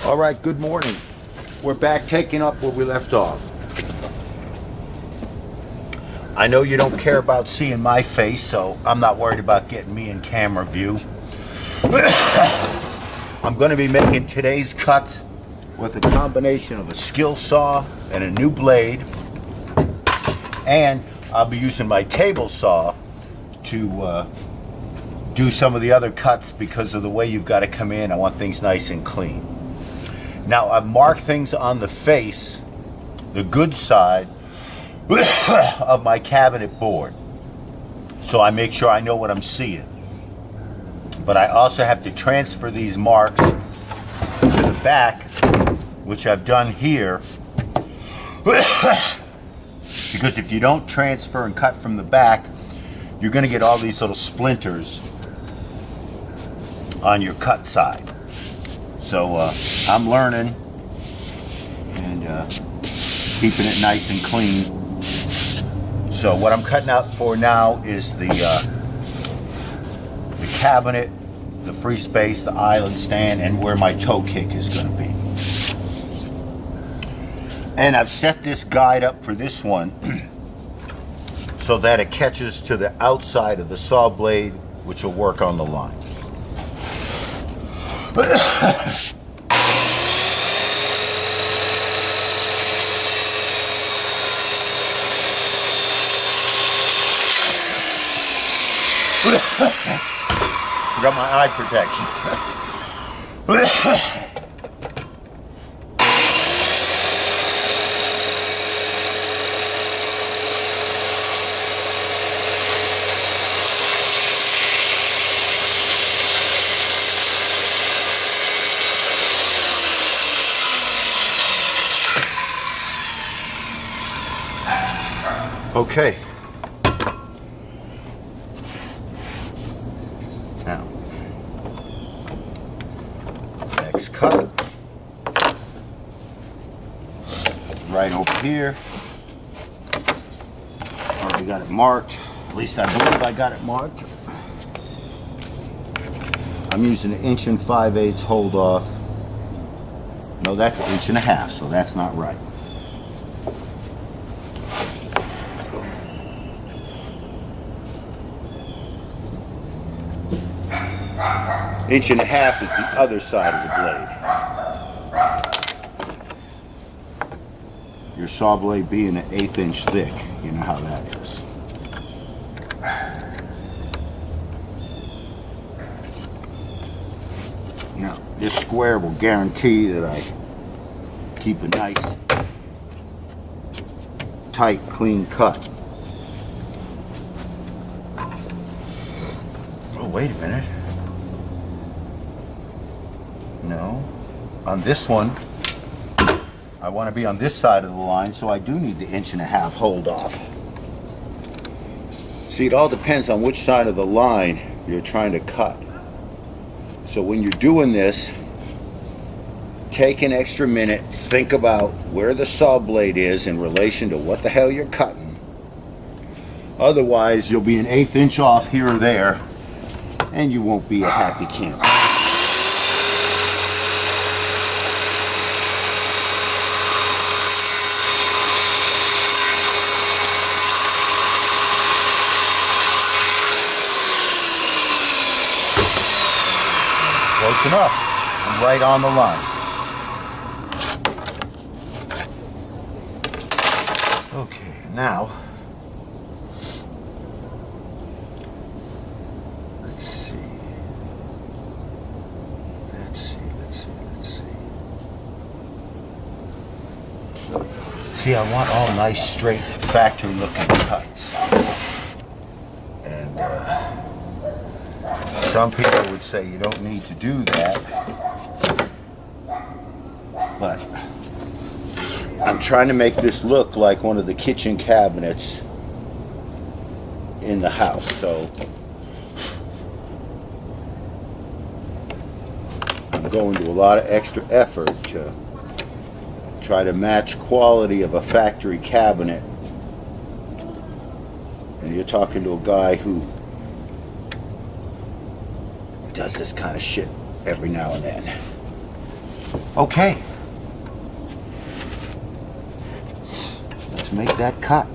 All right, good morning. We're back taking up where we left off. I know you don't care about seeing my face, so I'm not worried about getting me in camera view. I'm going to be making today's cuts with a combination of a skill saw and a new blade, and I'll be using my table saw to do some of the other cuts because of the way you've got to come in. I want things nice and clean. Now I've marked things on the face, the good side of my cabinet board, so I make sure I know what I'm seeing. But I also have to transfer these marks to the back, which I've done here, because if you don't transfer and cut from the back, you're going to get all these little splinters on your cut side. So I'm learning and keeping it nice and clean. So what I'm cutting out for now is the cabinet, the free space, the island stand, and where my toe kick is going to be. And I've set this guide up for this one so that it catches to the outside of the saw blade, which will work on the line. Forgot my eye protection. Okay. Now, next cut. Right over here. Already got it marked. At least I believe I got it marked. I'm using an 1 5/8 hold off. No, that's 1 1/2, so that's not right. 1 1/2 is the other side of the blade. Your saw blade being an 1/8 inch thick, you know how that is. Now, this square will guarantee that I keep a nice, tight, clean cut. Oh, wait a minute. No, on this one, I want to be on this side of the line, so I do need the 1 1/2 hold off. See, it all depends on which side of the line you're trying to cut. So when you're doing this, take an extra minute, think about where the saw blade is in relation to what the hell you're cutting. Otherwise, you'll be an 1/8 inch off here or there, and you won't be a happy camper. Close enough. I'm right on the line. Okay, now let's see. See, I want all nice, straight, factory-looking cuts. And some people would say you don't need to do that, but I'm trying to make this look like one of the kitchen cabinets in the house, so I'm going to a lot of extra effort to try to match quality of a factory cabinet. And you're talking to a guy who does this kind of shit every now and then. Okay. Let's make that cut.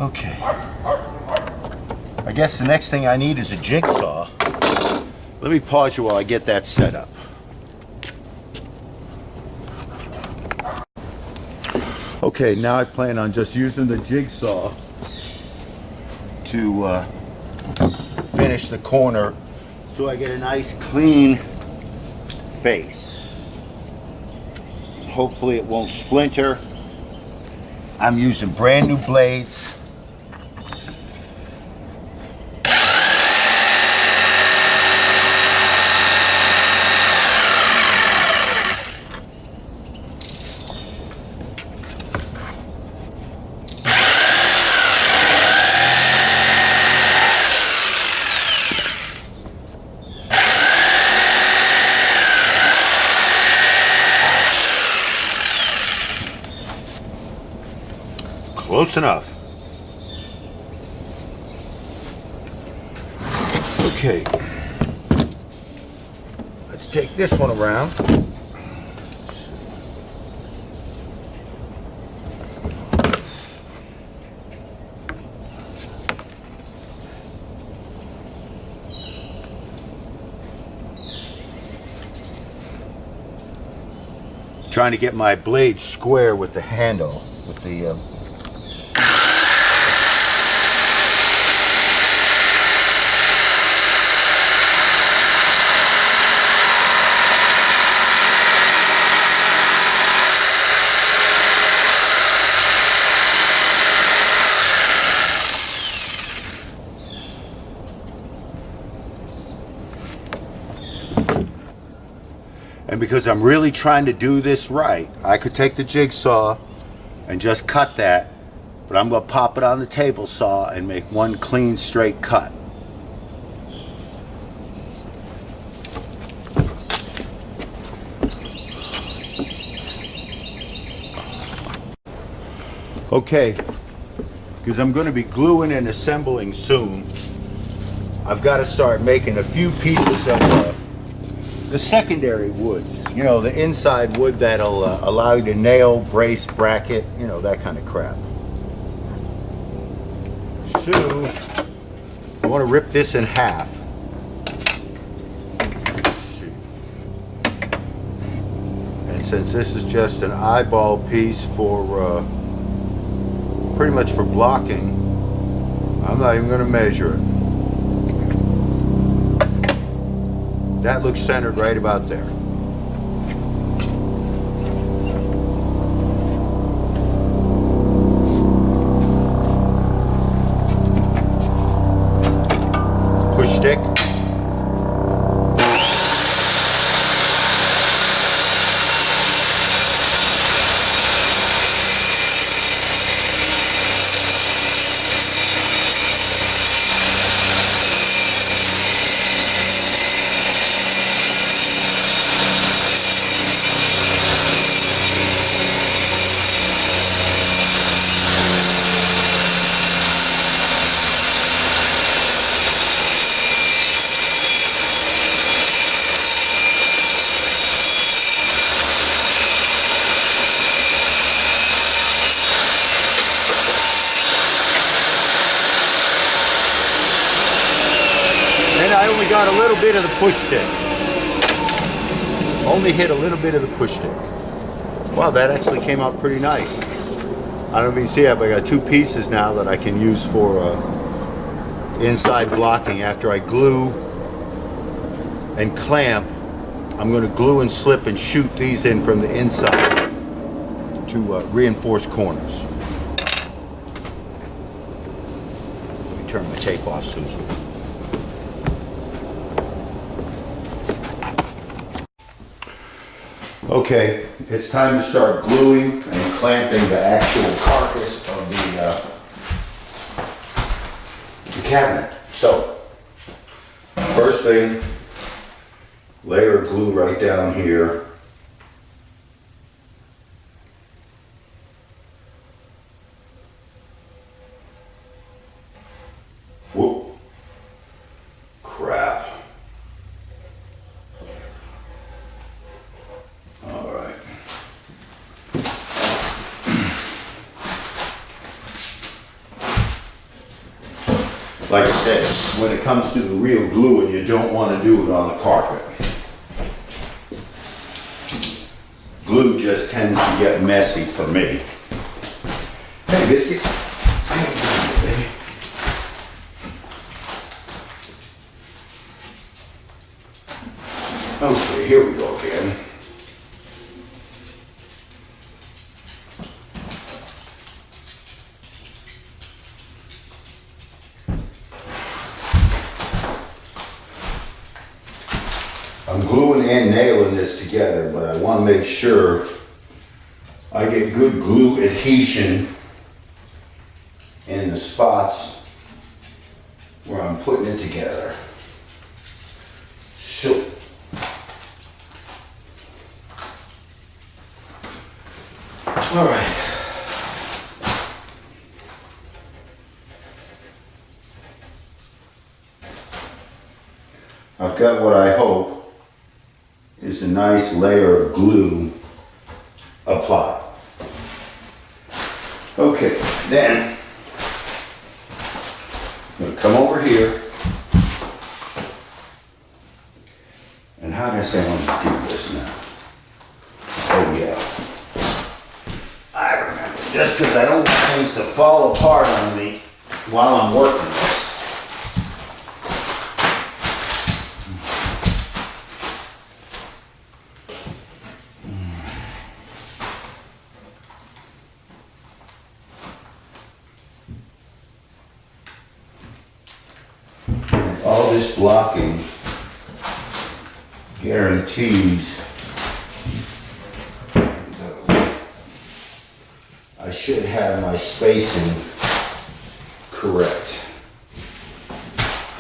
Okay. I guess the next thing I need is a jigsaw. Let me pause you while I get that set up. Okay, now I plan on just using the jigsaw to finish the corner so I get a nice clean face. Hopefully it won't splinter. I'm using brand new blades. Close enough. Okay. Let's take this one around. Trying to get my blade square with the handle, with the And because I'm really trying to do this right, I could take the jigsaw and just cut that, but I'm going to pop it on the table saw and make one clean, straight cut. Okay, because I'm going to be gluing and assembling soon, I've got to start making a few pieces of the secondary woods, you know, the inside wood that'll allow you to nail, brace, bracket, you know, that kind of crap. So, I want to rip this in half. Let's see. And since this is just an eyeball piece for, pretty much for blocking, I'm not even going to measure it. That looks centered right about there. Push stick. I only got a little bit of the push stick. Only hit a little bit of the push stick. Wow, that actually came out pretty nice. I don't know if you can see it, but I got two pieces now that I can use for inside blocking. After I glue and clamp, I'm going to glue and slip and shoot these in from the inside to reinforce corners. Let me turn my tape off, Susan. Okay, it's time to start gluing and clamping the actual carcass of cabinet. So, first thing, layer of glue right down here. Whoop. Crap. All right. Like I said, when it comes to the real glue, and you don't want to do it on the carpet. Glue just tends to get messy for me. Hey, biscuit. Baby. Okay, here we go again. I'm gluing and nailing this together, but I want to make sure I get good glue adhesion in the spots where I'm putting it together. So, all right. I've got what I hope is a nice layer of glue applied. Okay, then I'm going to come over here, and how did I say I want to do this now? Oh yeah, I remember. Just because I don't want things to fall apart on me while I'm working this. All this blocking guarantees I should have my spacing correct.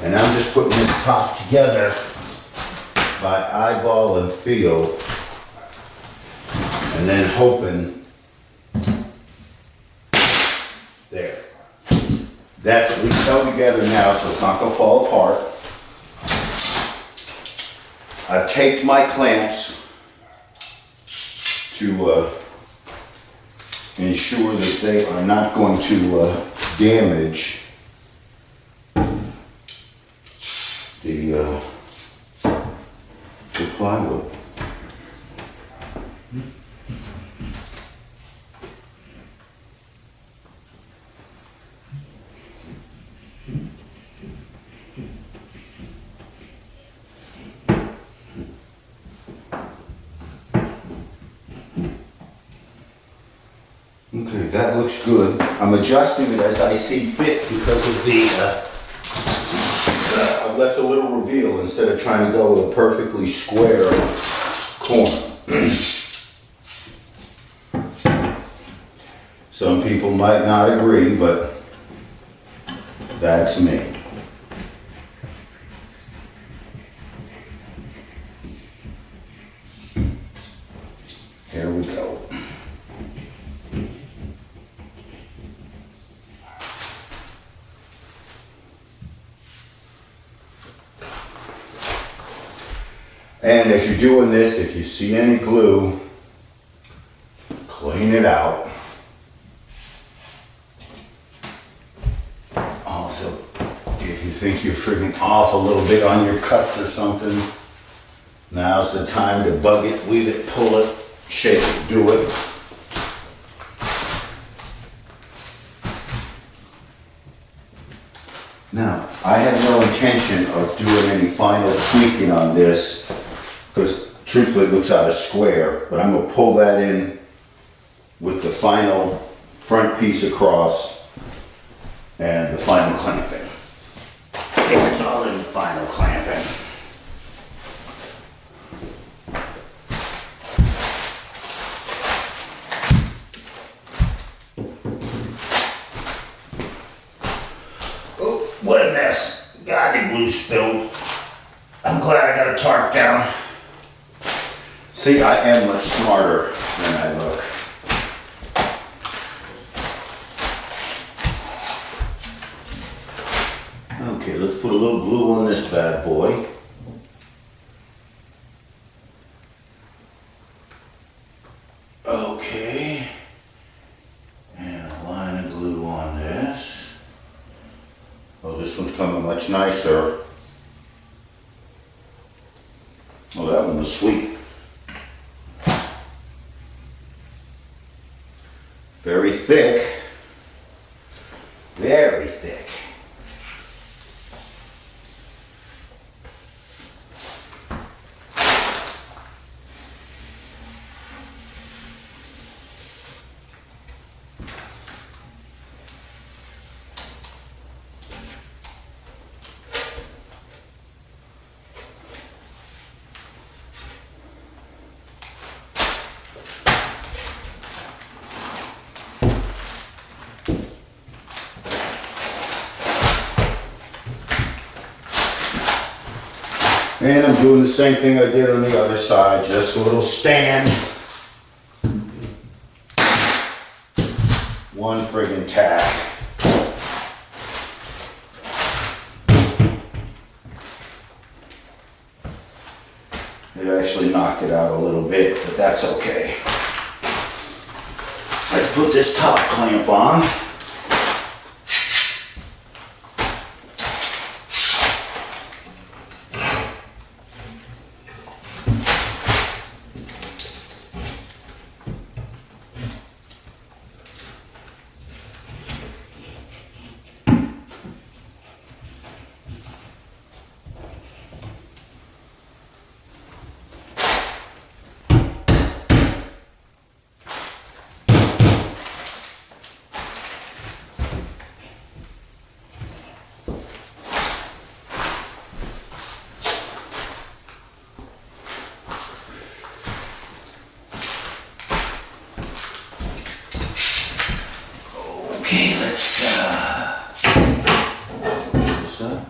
And I'm just putting this top together by eyeball and feel, and then hoping. There. That's at least held together now, so it's not going to fall apart. I've taped my clamps to ensure that they are not going to damage the plywood. Okay, that looks good. I'm adjusting it as I see fit because of the, I've left a little reveal instead of trying to go with a perfectly square corner. Some people might not agree, but that's me. Here we go. And as you're doing this, if you see any glue, clean it out. Also, if you think you're friggin' off a little bit on your cuts or something, now's the time to bug it, weave it, pull it, shake it, do it. Now, I have no intention of doing any final tweaking on this, because truthfully it looks out of square, but I'm going to pull that in with the final front piece across and the final clamping. It's all in the final clamping. Oh, what a mess. glue spilled. I'm glad I got a tarp down. See, I am much smarter than I look. Okay, let's put a little glue on this bad boy. Okay. And a line of glue on this. Oh, this one's coming much nicer. Oh, that one was sweet. Very thick. Very thick. And I'm doing the same thing I did on the other side, just a little stand. One friggin' tack. It actually knocked it out a little bit, but that's okay. Let's put this top clamp on. Okay, let's this up.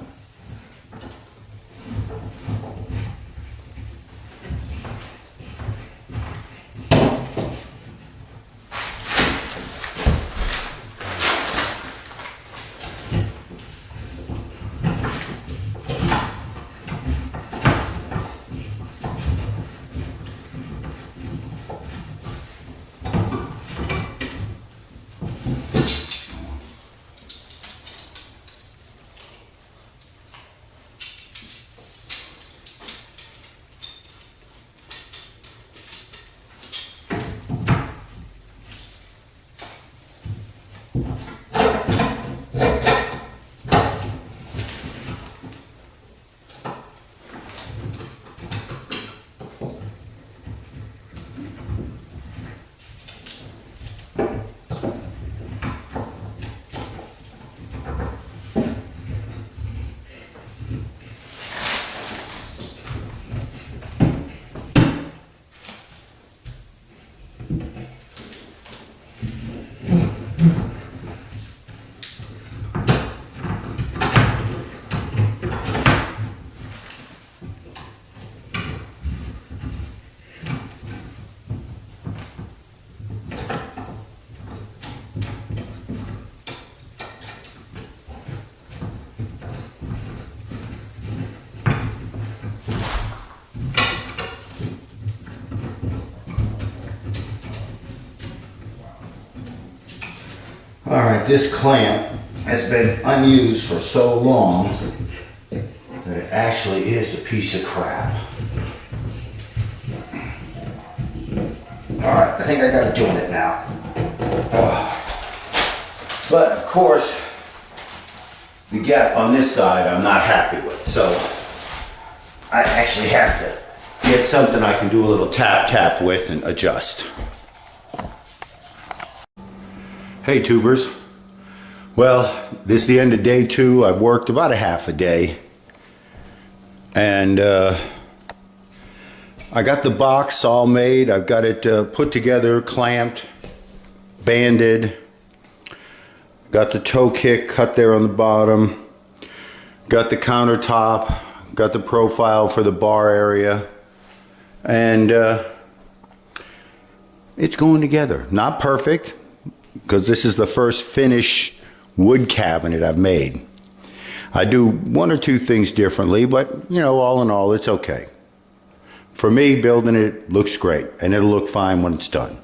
All right, this clamp has been unused for so long that it actually is a piece of crap. All right, I think I got it doing it now. But of course, the gap on this side I'm not happy with, so I actually have to get something I can do a little tap with and adjust. Hey tubers, well, this is the end of day 2. I've worked about a half a day, and I got the box all made. I've got it put together, clamped, banded, got the toe kick cut there on the bottom, Got the countertop, got the profile for the bar area, and it's going together. Not perfect, because this is the first finish wood cabinet I've made. I do one or two things differently, but you know, all in all, it's okay. For me, building it looks great, and it'll look fine when it's done.